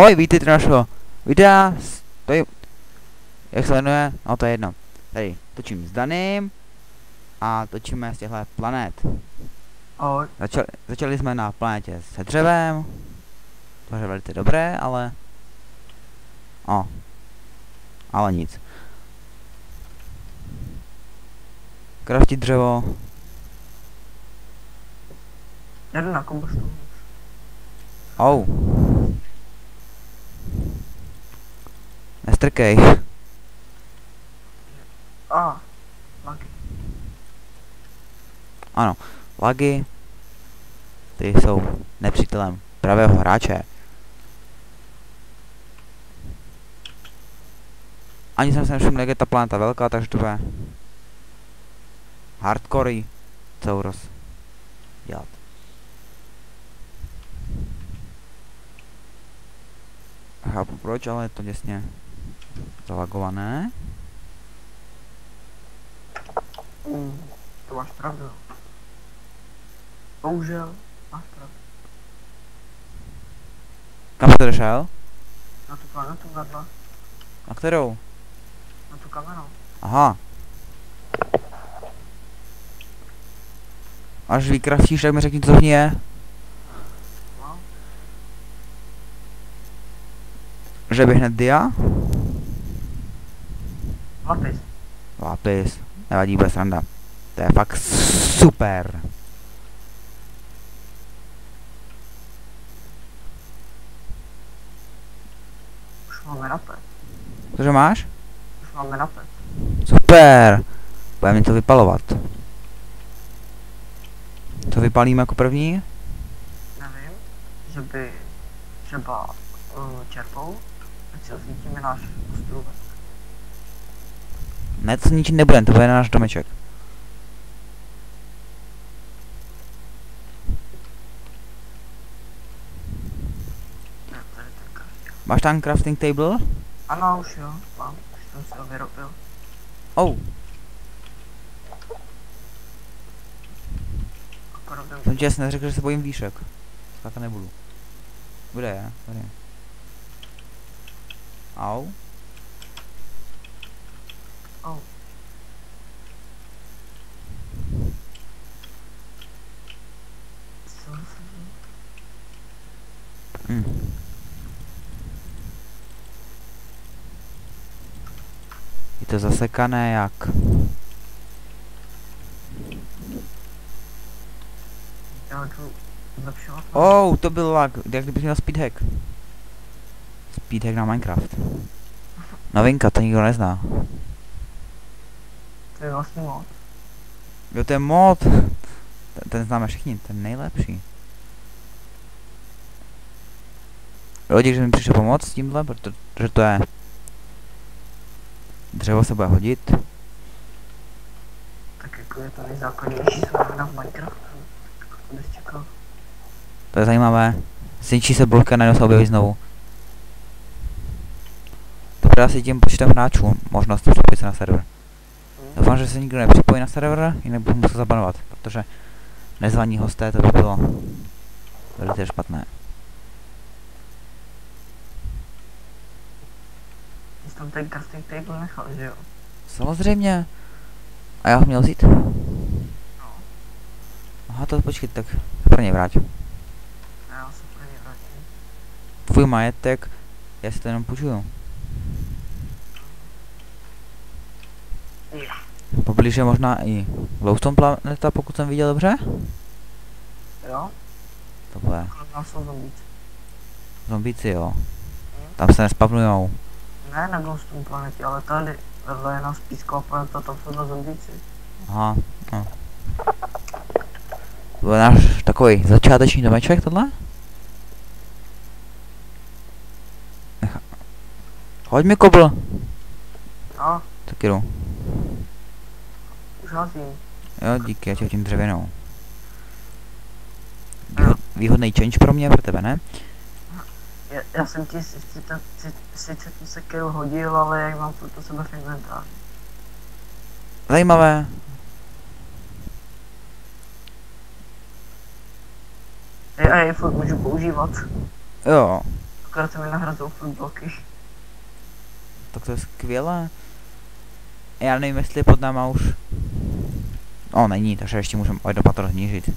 Oj, vítejte do našeho videa, to je, jak se jmenuje, no to je jedno. Tady točím s Danym a točíme z těchto planet. Ahoj. Začali jsme na planetě se dřevem, to je velice dobré, ale nic. Kraftit dřevo. Jdu na kompostu. Nestrkej. Lagy. Ano, lagy. Ty jsou nepřítelem pravého hráče. Ani jsem se nevšiml, jak je ta planeta velká, takže to bude hardcore co dělat. Chápu proč, ale je to děsně zalagované. To máš pravdu. Bohužel, máš pravdu. Kam jsi došel? Na tu planetu gadla. Na kterou? Na tu kamenou. Aha. Až vykraftíš, tak mi řekni, co v ní je. No. Že by hned dia? Lapis. Lápis. Nevadí, bude sranda. To je fakt super. Už máme napet. Cože máš? Už máme napet. Super. Budeme mi to vypalovat. Co vypalíme jako první? Nevím, že by třeba čerpou, ať si osvítíme náš ostrůvek. Ne, to ničím nebudem, to bude na náš domeček. Tady ten kraftěl. Máš tam crafting table? Ano, už jo, mám. Už jsem si ho vyrobil. Jsem ti jasně neřekl, že se bojím výšek. Tak nebudu. Bude, je? Tady. Au. Co se děje? Je to zasekané jak? Já jdu zlepšovat. To byl lag, jak kdybych měl speedhack. Speedhack na Minecraft. Novinka, to nikdo nezná. To je vlastně mod. Jo, to je mod. Ten známe všichni, ten nejlepší. Lidi, že mi přišel pomoct s tímhle, protože to je... Dřevo se bude hodit. Tak jako je to nejzákladnější surovina v Minecraftu. To bys čekal. To je zajímavé. Zničí se bloky a najednou se objeví znovu. To bude asi tím počtem hráčů možnost připojit se na server. Doufám, že se nikdo nepřipojí na server, jinak bych musel zabanovat, protože nezvaní hosté, to by bylo velice špatné. Jsi tam ten crafting table nechal, že jo? Samozřejmě. A já ho měl vzít? No. Aha, to počkej, tak pro něj vrať. Já se pro něj vrátím. Tvůj majetek, já si to jenom půjčuju. Poblíž je možná i Glowstone planeta, pokud jsem viděl dobře? Jo? To bude. Kolem jsou zombíci. Zombíci, jo. Tam se nespavnujou. Ne na Glowstone planetě, ale tady. Vedle je nás písková planeta, tam jsou na zombíci. Aha, no. To bude náš takový začáteční domeček, tohle? Hoď mi kobl. No, Tak jdu. už házím. Jo, díky, já tě hodím dřevěnou. Výhodný change pro mě, pro tebe, ne? Já jsem ti sice tu sekeru hodil, ale jak mám pro sebe v inventáři. Zajímavé. A já je furt můžu používat. Jo. Akorát se mi nahradil furt bloky. Tak to je skvělé. Já nevím, jestli je pod náma už. O, není, takže ještě můžeme o jedno patro znížit.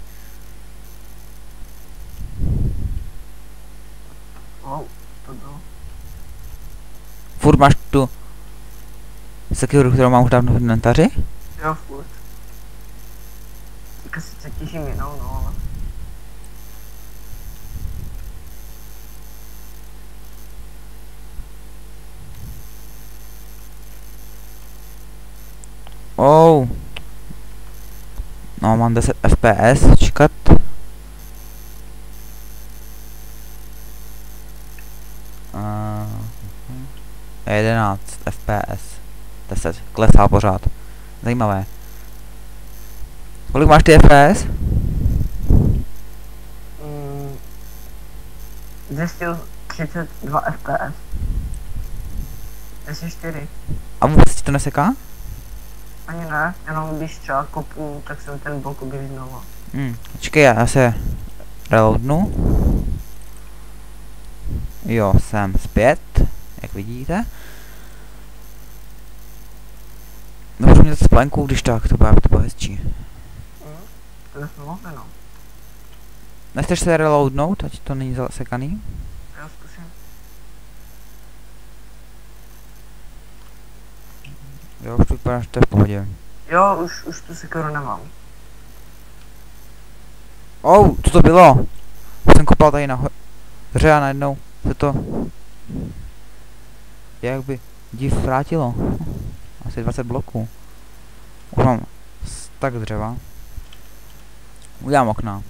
Wow, to bylo. Furt máš tu sekiru, kterou mám už dávno v inventáři? Jo, furt. Teďka sice těžím jinou, no ale... Oh. No, mám 10 FPS, čekat. Uh, 11 FPS. 10, klesá pořád. Zajímavé. Kolik máš ty FPS? 232 FPS. 204. A vůbec ti to neseká? Ani ne, jenom když třeba kopu, tak jsem ten blok objeví znova. Počkej, já se reloadnu. Jo, jsem zpět, jak vidíte. Můžu mít z plenku, když tak, to bude hezčí. To bychom mohli, no. Nechceš se reloadnout, ať to není zasekaný? Já zkusím. Jo, už to vypadá, že to je v pohodě. Jo, už tu sekeru nemám. Oh, co to bylo? Jsem kopal tady nahoře a najednou se to jak by div vrátilo. Asi 20 bloků. Už mám tak dřeva. Udělám okna.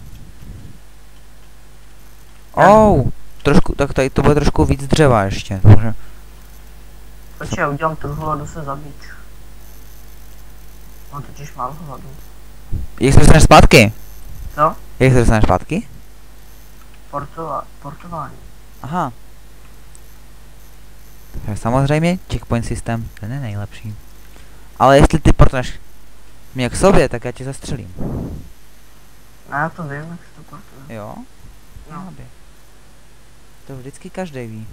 Oh, trošku, tak tady to bude trošku víc dřeva ještě, takže... Počkej, já udělám tu hladu se zabít. Mám totiž málo hladu. Jak se dostaneš zpátky? Co? Jak se dostaneš zpátky? Portování. Aha. Takže samozřejmě, checkpoint systém, ten je nejlepší. Ale jestli ty portuješ mě k sobě, tak já tě zastřelím. No já to vím, jak se to portuje. Jo? No. To vždycky každý ví.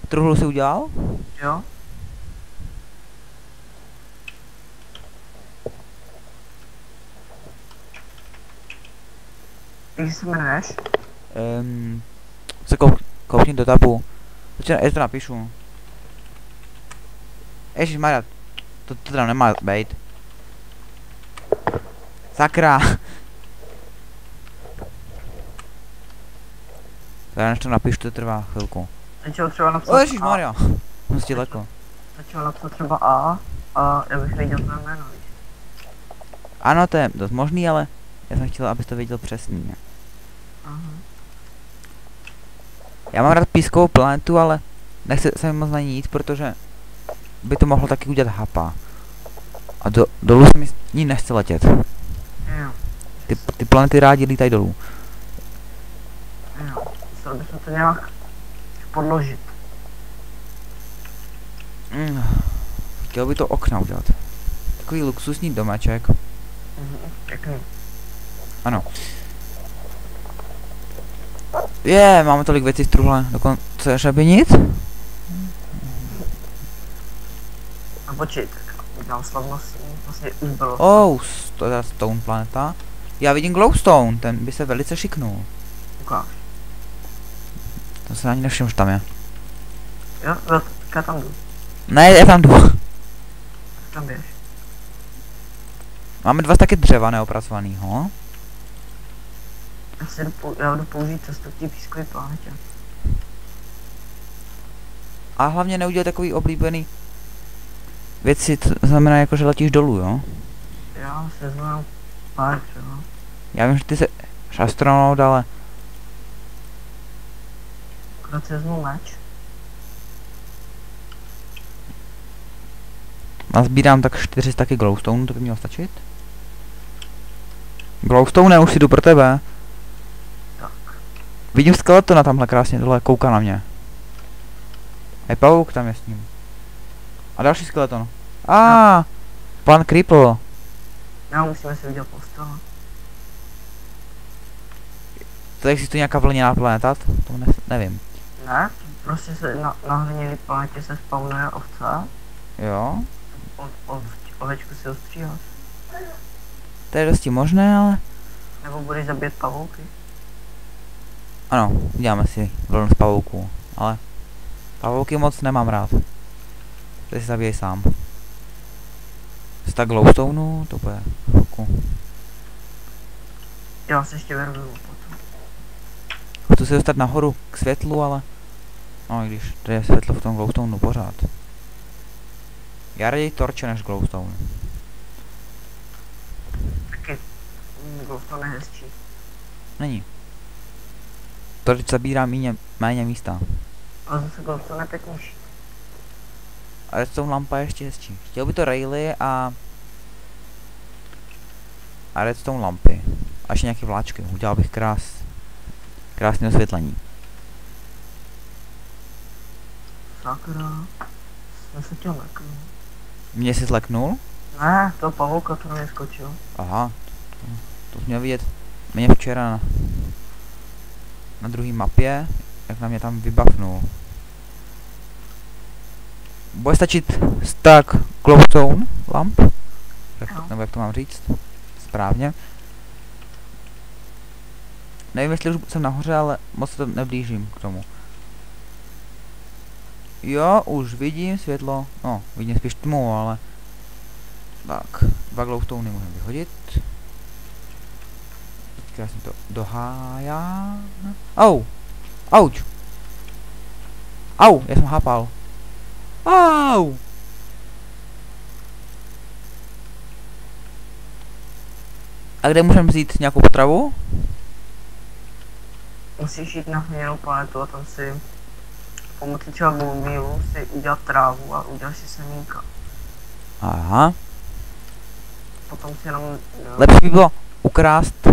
Truhlu si udělal? Jo? Jak se jmenuješ? Se koukni do tabu. Já to napíšu. Ježišmarja, to tam nemá být. Sakra. Já než to napíšu, to trvá chvilku. Začal třeba napsat O ježišmarja, jsem si lekl. Začal napsat třeba a já bych věděl tvé jméno, víš? Ano, to je dost možný, ale já jsem chtěl, abys to věděl přesně. Aha. Já mám rád pískovou planetu, ale nechci se mi moc na ní jít, protože by to mohlo taky udělat hapa. A dolů se mi s ní nechce letět. Jo. Ty planety rádi lítají dolů. Jo. Musel bychom to nějak podložit. Chtěl by to okna udělat. Takový luxusní domeček. Pěkný. Ano. Máme tolik věcí v truhle, dokonce šabinit. A počkej, tak udělám slavnostní, vlastně už bylo. To je Stone planeta. Já vidím Glowstone, ten by se velice šiknul. Ukáž. To se ani nevšiml, že tam je. Jo, tak já tam jdu. Ne, já tam jdu. Tak tam běž. Máme 2 staky dřeva neopracovanýho. Já jdu použít cestu k té pískové planetě. A hlavně neudělat takový oblíbený věci, to znamená jako, že letíš dolů, jo? Já se znám pár třeba. Já vím, že ty jsi astronaut, ale... Akorát si vezmu meč. Nazbírám tak 4 staky glowstone, to by mělo stačit. Glowstone, už si jdu pro tebe. Tak. Vidím skeletona tamhle krásně dole, kouká na mě. Hej, pavouk tam je s ním. A další skeleton. Pan Creeple. Já musíme si udělat postele. To existuje nějaká vlněná planeta? To nevím. Ne, prostě se na hliněné planetě se spawnuje ovce. Jo? Ovečku si ostříháš. To je dosti možné, ale... Nebo budeš zabíjet pavouky. Ano, uděláme si vlnu z pavouků, ale... Pavouky moc nemám rád. To si zabíjej sám. Stack glowstoneu, to bude chvilku. Já se ještě vervu potom. Chci se dostat nahoru k světlu, ale... No i když tady je světlo v tom glowstoneu pořád. Já raději torče než glowstone. Taky glowstone je hezčí. Není. Torč zabírá méně místa. Ale zase glowstone je pěknější. A redstone lampa je ještě hezčí. Chtěl by to raily a redstone lampy. A ještě nějaké vláčky. Udělal bych krásné osvětlení. Sakra. Jsem se chtěl leknout. Mě jsi zleknul? Ne, to pavouka to mě skočil. Aha. To jsi měl vidět mě včera na druhé mapě, jak na mě tam vybavnul. Bude stačit stack glowstone lamp? Nebo jak to mám říct? Správně. Nevím, jestli už jsem nahoře, ale moc se to neblížím k tomu. Jo, už vidím světlo. No, vidím spíš tmu, ale... Tak, 2 glowstone můžeme vyhodit. Teďka jsem to dohájá. Au! Auč! Au, já jsem hápal. Au! A kde můžeme vzít nějakou potravu? Musíš jít na hněnou planetu a tam si pomocí třeba bluemílu si udělat trávu a uděláš si semínka. Aha. Potom si jenom... Lepší by bylo ukrást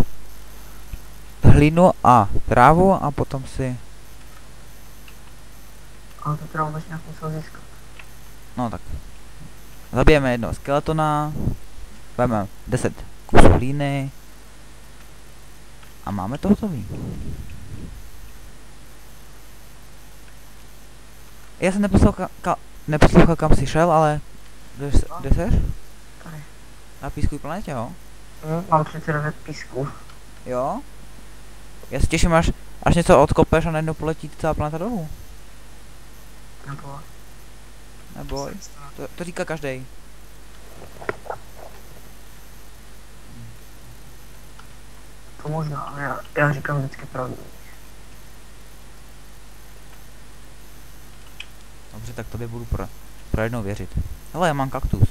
hlinu a trávu a potom si... Ale to trávu bys nějak musel získat. No tak. Zabijeme jednoho skeletona. Vezmeme 10 kusů hlíny. A máme to hotový. Já jsem neposlouchal kam jsi šel, ale... Kde seš? Tady. Na pískový planetě, jo? Mám 39 písků. Jo? Já se těším, až něco odkopeš a najednou poletí celá planeta dolů. Neboj. To říká každej. To možná, ale já říkám vždycky pravdu. Dobře, tak tobě budu pro jednou věřit. Hele, já mám kaktus.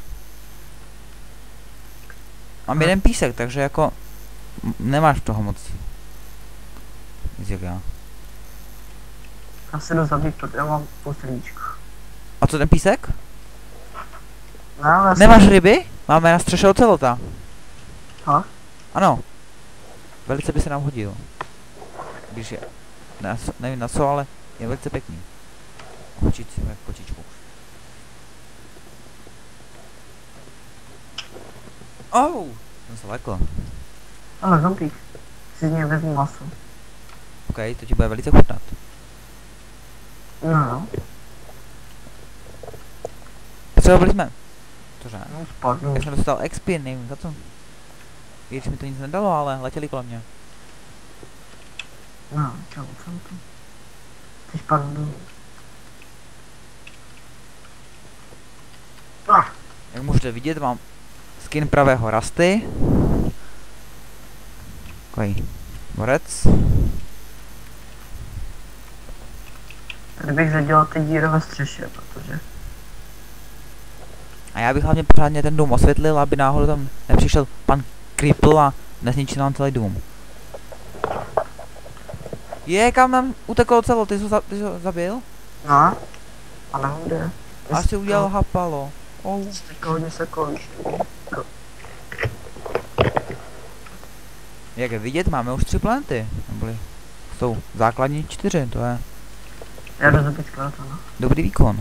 Mám jeden písek, takže jako... Nemáš toho moc. Víc jak já. Já se jdu zabít, protože já mám posledníčku. A co ten písek? No, Nemáš ryby? Máme na střeše ocelota. Ha? Ano. Velice by se nám hodil. Když je... Nevím na co, ale je velice pěkný. Kočit si jak kočičku. Oh! Jsem se lekl. Ale zombík. Si z něj vezmu maso. OK, to ti bude velice chutnat. No. Potřebovali jsme. Cože? No, spadnu. Já jsem dostal XP, nevím za co. Když mi to nic nedalo, ale letěli kolem mě. No, čau, jsem tu. Teď spadnu. Jak můžete vidět, mám skin pravého Rusty. Takový borec. Tady bych zadělal ty díry ve střeše, protože... A já bych hlavně pořádně ten dům osvětlil, aby náhodou tam nepřišel pan Cripple a nezničil nám celý dům. Kam nám uteklo celo, ty jsi ho zabil? No, a nevím kde. A si udělal hapalo. Oh. Teďka hodně se kolíš. Jak je vidět, máme už 3 planety. Neboli jsou základní 4, to je Já jdu zabít skeletona. dobrý výkon.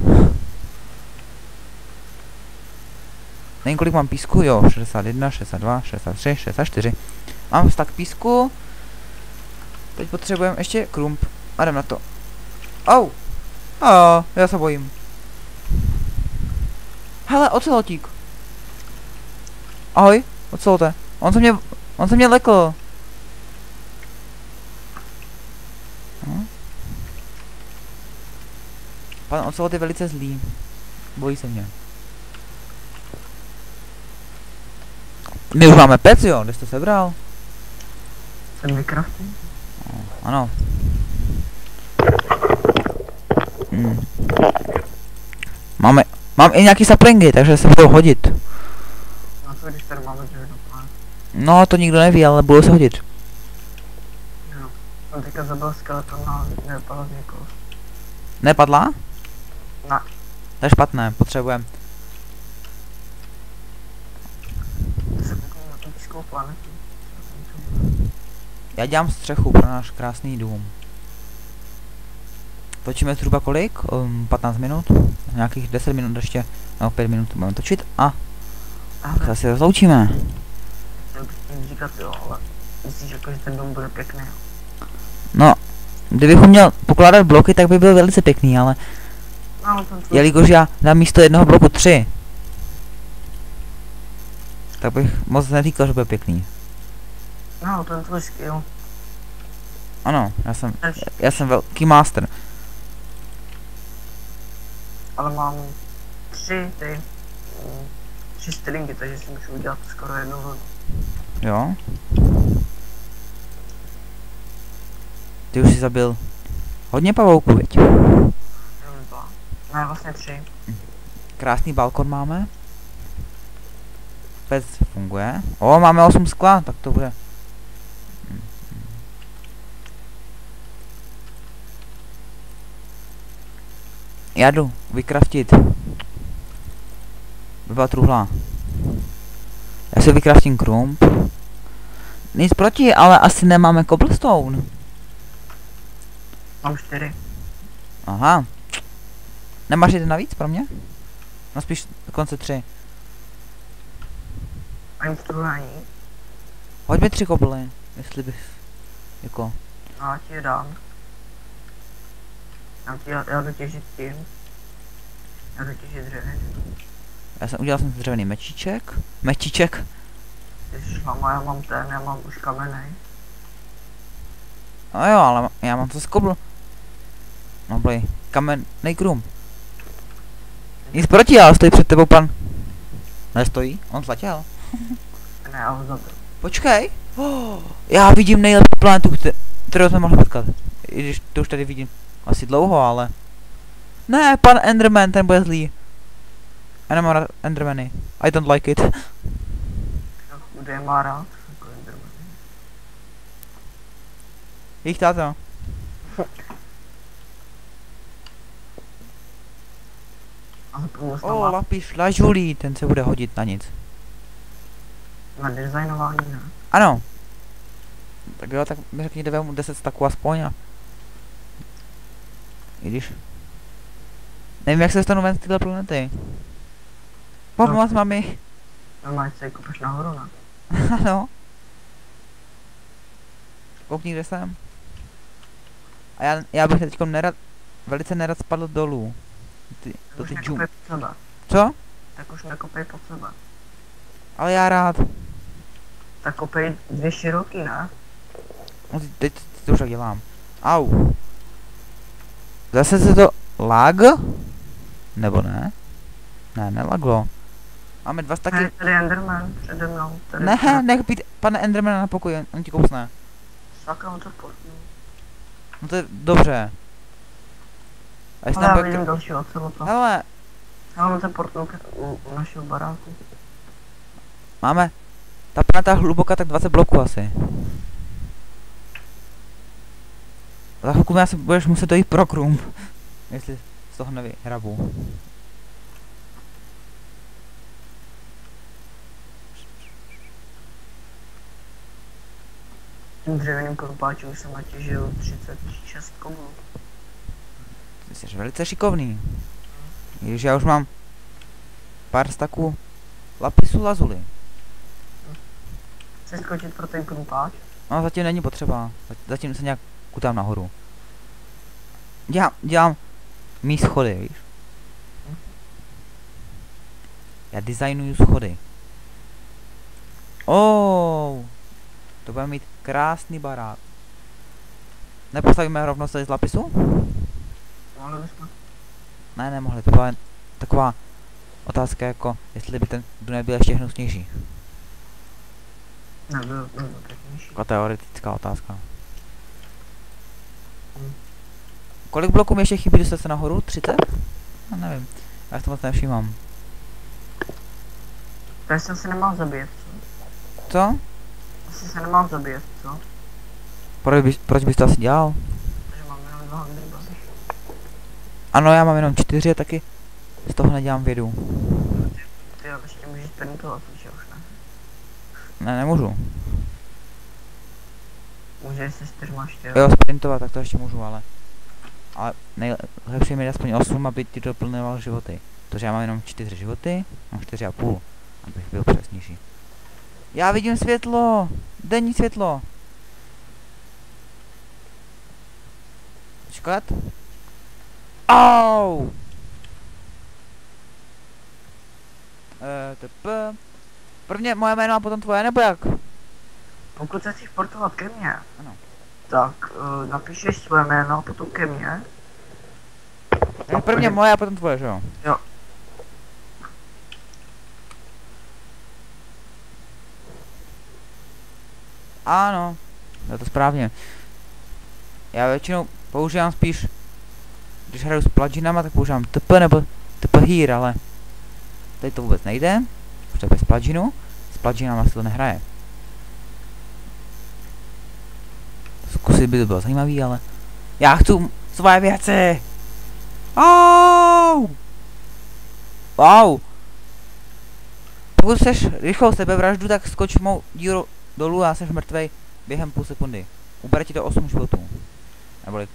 Nevím, kolik mám písku, jo, 61, 62, 63, 64. Mám stack písku. Teď potřebujeme ještě krump. A jdem na to. Au! A já se bojím. Hele, ocelotík. Ahoj, ocelote. On se mě lekl. Pan ocelot je velice zlý. Bojí se mě. My už máme pec, jo? Kde jsi to sebral? Jsem vykraftil. Ano. Mám i nějaký saplingy, takže se budou hodit. No co když tady máme dřevno plán? No, to nikdo neví, ale budou se hodit. Jo. Jsem teďka zabil skeleton a nevypadl z někoho. Nepadla? Ne. To je špatné, potřebujeme. Se kouknu na tu tiskovou planetu. Já dělám střechu pro náš krásný dům. Točíme zhruba kolik? 15 minut? Nějakých 10 minut ještě, no 5 minut budeme točit a Ale zase rozloučíme. chtěl bych tím říkat jo, ale myslíš jako, že ten dům bude pěkný, jo? No, kdybychom měl pokládat bloky, tak by byl velice pěkný, ale No, ten tvůj, jelikož já dám místo jednoho bloku 3, tak bych moc neříkal, že bude pěkný. no, ten tvůj skill. Ano, já jsem velký master. Ale mám 3 stylingy, takže si můžu udělat skoro jednu vlnu. Jo? Ty už si zabil hodně pavouků, viď? Jenom 2. Ne, vlastně 3. Krásný balkon máme. Pec funguje. O, máme 8 skla, tak to bude. Já jdu vykraftit. By byla truhla. Já si vykraftím krump. Nic proti, ale asi nemáme cobblestone. Mám 4. Aha. Nemáš jeden navíc pro mě? No spíš dokonce 3. Ani truhle ani. Hoď mi 3 kobly, jestli bych, jako, No, já ti je dám. Já jdu těžit tím. Já jdu těžit dřevin. udělal jsem dřevěný mečiček, Ježiš, já mám ten, já mám už kamenej. no jo, ale já mám to z kobl. No blej, kamennej krump. Nic proti, ale stojí před tebou pan. Nestojí, on zlatěl. Ne, já ho zabil. Počkej, já vidím nejlepší planetu, kterou jsme mohli potkat. I když to už tady vidím asi dlouho, ale... Ne, pan Enderman, ten bude zlý. Já nemám rád Endermany. I don't like it. Kdo je má rád? Jako Enderman. Jejich táta. A zapomněl jsem O, na lapis lazuli, ten se bude hodit na nic. designování, ne? Ano. Tak jo, tak mi řekni, kde vemu 10 staků aspoň a... I když... Nevím, jak se dostanu ven z téhle planety. Pomoc, mami. Normálně se kopeš nahoru, ne? Ano. Koukni, kde jsem. A já bych teďkom velice nerad spadl dolů. Do Tak ty už džum. nekopej pod sebe. Co? Tak už nekopej pod sebe. Ale já rád. Tak kopej 2 široký, ne? No, teď to už tak dělám. Au. Zase se to lag? Nebo ne? Ne, nelaglo. Máme 2 staky. Ne, tady Enderman přede mnou. Tady Ne, nech být pane Endermana na pokoji, on ti kousne. Sakra, on to portnul. No to je dobře. A jestli Ale tam já bude... vidím dalšího ocelota. Hele, Ale on to portnul u našeho baráku. máme... Ta planeta je hluboká, tak 20 bloků asi. Za chvilku mě asi budeš muset dojít pro krump. Jestli z toho nevyhrabu. Tím dřevěným krumpáčem už jsem natěžil 36 koblů. Ty jsi velice šikovný. I když já už mám pár staků lapisu lazuli. Chci skočit pro ten krumpáč? No zatím není potřeba. Zatím se nějak Kutám nahoru. Dělám mý schody, víš? Já designuju schody. Oh, to bude mít krásný barák. Nepostavíme rovnou z lapisu? Mohli bychom. Ne, nemohli, to byla taková otázka jako, jestli by ten Dunaj byl ještě hnusnější. Nebyl pěknější. Jako teoretická otázka. Kolik bloků mi ještě chybí dostat se nahoru? 30? No, nevím. Já to moc nevšímám. Takže jsem se nemal zabít, co? Co? Asi se nemal zabít, co? Proč bys to asi dělal? Protože mám jenom 2 hydrobazy. Ano, já mám jenom 4 a taky z toho nedělám vědu. Ty jo, ještě můžeš sprintovat, že už ne? Ne, nemůžu. Můžeš se 4 ještě, Jo, sprintovat, tak to ještě můžu, ale nejlepší je mít aspoň 8, aby ti doplňoval životy. Protože já mám jenom 4 životy, mám 4,5, abych byl přesnější. Já vidím světlo! Denní světlo! Počkat. Au! Prvně moje jméno a potom tvoje, nebo jak? Pokud se chceš portovat ke mně, Ano. tak napíšeš své jméno, potom ke mně. Prvně moje a potom tvoje, že jo? Jo. Ano, je to správně. Já většinou používám spíš, když hraju s pluginama, tak používám TP nebo TP here, ale tady to vůbec nejde, protože bez pluginu, s pluginama se to nehraje. Zkusit by to bylo zajímavý, ale já chci svoje věci! Au! Wow! Pokud chceš rychlou sebevraždu, tak skoč mou díru dolů a jsi mrtvej během půl sekundy. Ubere ti to 8 životů. Neboli,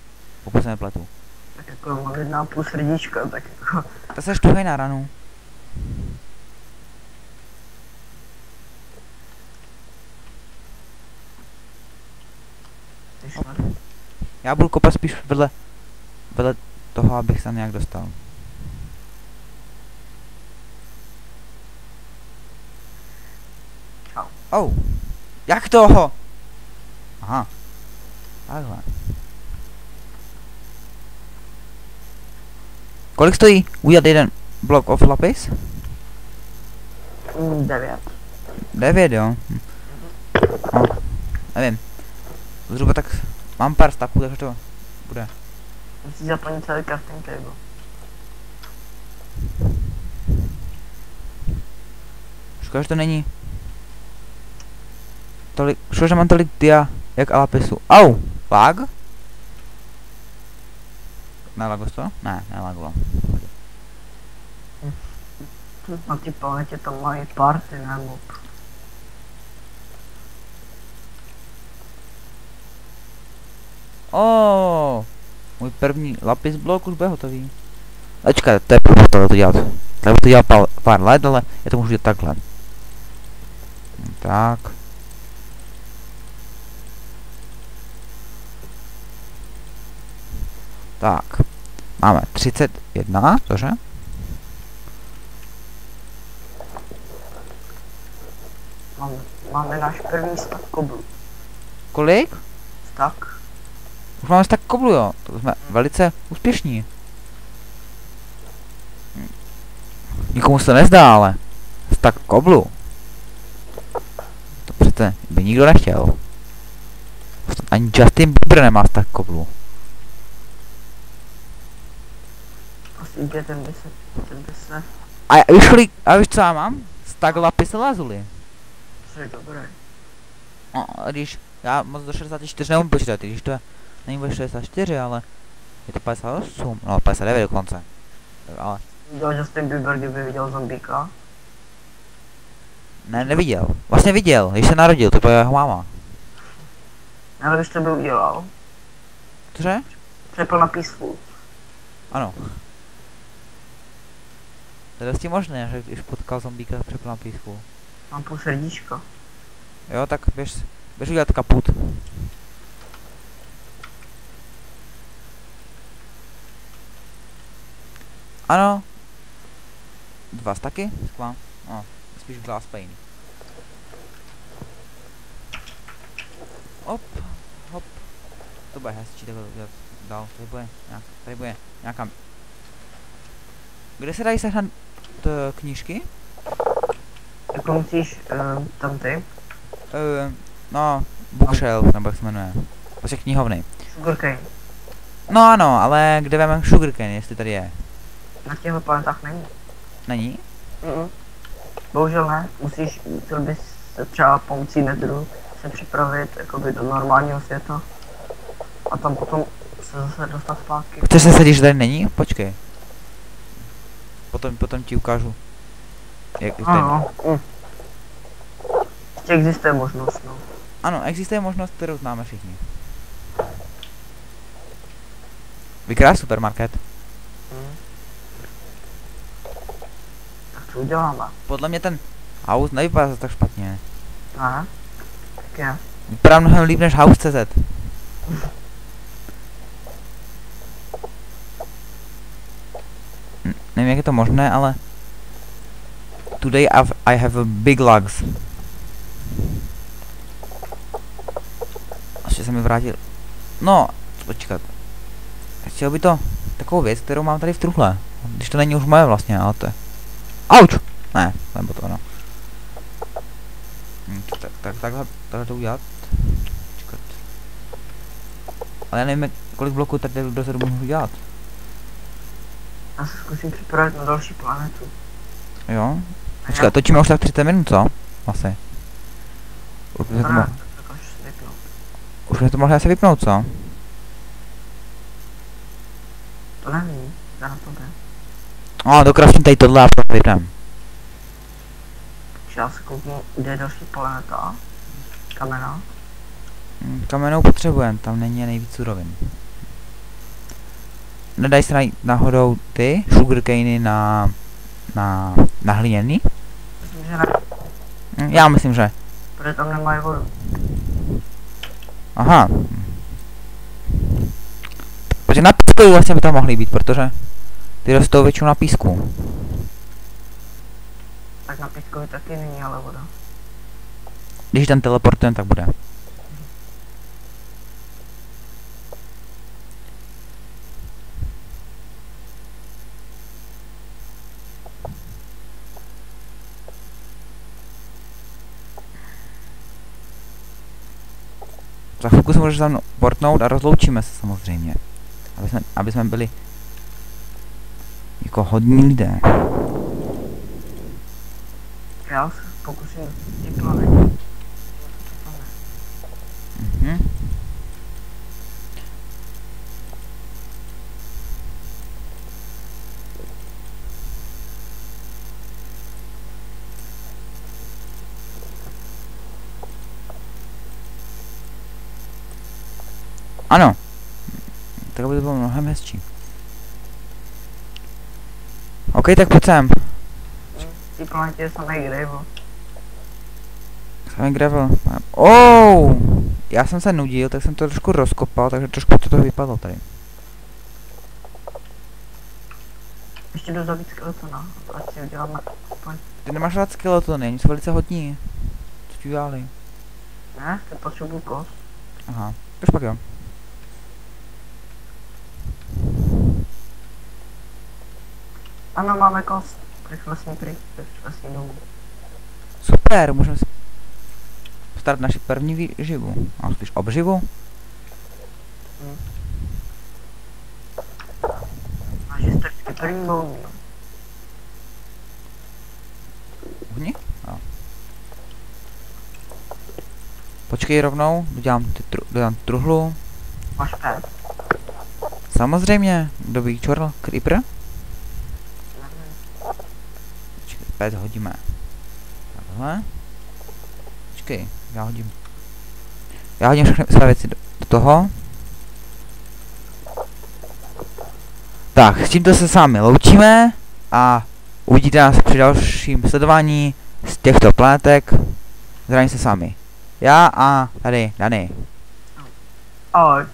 pokud se nepletu. Tak jako mám 1,5 srdíčka, tak jako... To seš tuhej na ranu. Já budu kopat spíš vedle toho, abych se nějak dostal. Čau. Oh, jak toho? Aha, takhle. Kolik stojí udělat jeden block of lapis? 9. 9, jo. No, nevím. Zhruba tak mám pár staků, takže to bude. Musíš zaplnit celý crafting table. Škoda, že to není tolik, škoda, že mám tolik dia jak a lapisu. Au! Lag? Nelagos to? Ne, nelaglo. Na té planetě tam mají party, ne mob. Oh, můj první lapis blok už bude hotový. Ačkej, to je blbost to dělat. Nebo to dělat pár let, ale já to můžu dělat takhle. Tak. Tak. Máme 31, cože? Máme náš první stack koblu. Kolik? Stack? Už máme tak koblu, jo. To jsme velice úspěšní. Nikomu se to nezdá, ale stack koblu. To přece by nikdo nechtěl. Ani Justin Bieber nemá stack koblu. Asi jde ten by se... A víš co já mám? Stack lapis lazuli. To je dobré. No, když já moc do 64 nemůžu počítat, když to není ve 64, ale je to 58, no 59 dokonce. Tak ale, Viděl Justin Bieber, kdyby viděl zombíka? ne, neviděl. Vlastně viděl, když se narodil, to byla jeho máma. Ale když to by udělal. Cože? Přepl na Peaceful. Ano. To je dosti možné, že když potkal zombíka, tak přepl na písku. Mám půl srdíčka. Jo, tak běž udělat kaput. Ano. 2 staky? Skvám. No, spíš glass pane. Hop, hop. To bude hezčí takhle udělat dál. Tady bude nějaká... Kde se dají sehnat knížky? Jako musíš tam ty? No, bookshelf, nebo jak se jmenuje. Prostě knihovny. Sugarcane. No ano, ale kde veme sugarcane, jestli tady je? Na těchto planetách není. Není? Bohužel ne. Musel bys se třeba pomocí netru se připravit jakoby do normálního světa. A tam potom se zase dostat zpátky. Chceš se sedíš, že tady není? Počkej. Potom ti ukážu. Jak tady... Ano. Ještě existuje možnost, no. Ano, existuje možnost, kterou známe všichni. Vykrát supermarket. Tak co uděláme? Podle mě ten house nevypadá zase tak špatně. Ne? Tak je. Vypadá mnohem líp než house.cz. Nevím, jak je to možné, ale... Today I have a big lugs. Ještě se mi vrátil... No, počkat. Chtěl by to takovou věc, kterou mám tady v truhle. Když to není už moje vlastně, ale to je... Auč! Ne, nebo to ono. Takhle to udělat. Počkat. Ale já nevím, kolik bloků tady dozadu můžu udělat. Já se zkusím připravit na další planetu. Jo? Počkat, točíme už tak 30 minut, co? Asi. Už jsme to mohli asi vypnout, co? To nevím, já na to jde. Dokraftím tady tohle a potom vypnem. Já se kouknu, kde je další planeta. Kamena. Kamenou potřebujeme, tam není nejvíc surovin. Nedají se najít náhodou ty sugarcany na hliněný? Myslím, že ne. Já myslím, že. Protože tam nemají vodu. Aha. Protože na písku vlastně by tam mohly být, protože ty rostou většinou na písku. Tak na pískovi taky není ale voda. Když ten teleportujeme, tak bude. Za chvilku se můžeš tam portnout a rozloučíme se samozřejmě. Aby jsme byli jako hodní lidé. Já se pokusím ty planety. Ano. Tak by to bylo mnohem hezčí. OK, tak pojď sem. Ty planetě je samý gravel. Samý gravel. Já jsem se nudil, tak jsem to trošku rozkopal, takže trošku to vypadlo tady. Ještě jdu zabít skeletona, ať si uděláme. Ty nemáš rád skeletony, oni jsou velice hodní. Co ti udělali? Ne, ty potřebuju kost. Aha, už pak jo. Ano, máme kost. Rychle jsme pryč, vlastně domů. Super, můžeme si postarat naši první výživu. A spíš obživu. Máš jste vždycky první bouní. Uhni? Jo. Počkej rovnou, dodělám truhlu. Máš pet? Samozřejmě, kdo by čorl? Creeper? Počkej, pet hodíme. Takhle. Počkej, já hodím všechny své věci do toho. Tak, s tímto se s vámi loučíme a uvidíte nás při dalším sledování z těchto planetek. Zdravím se s vámi. Já a tady Dany. Ahoj.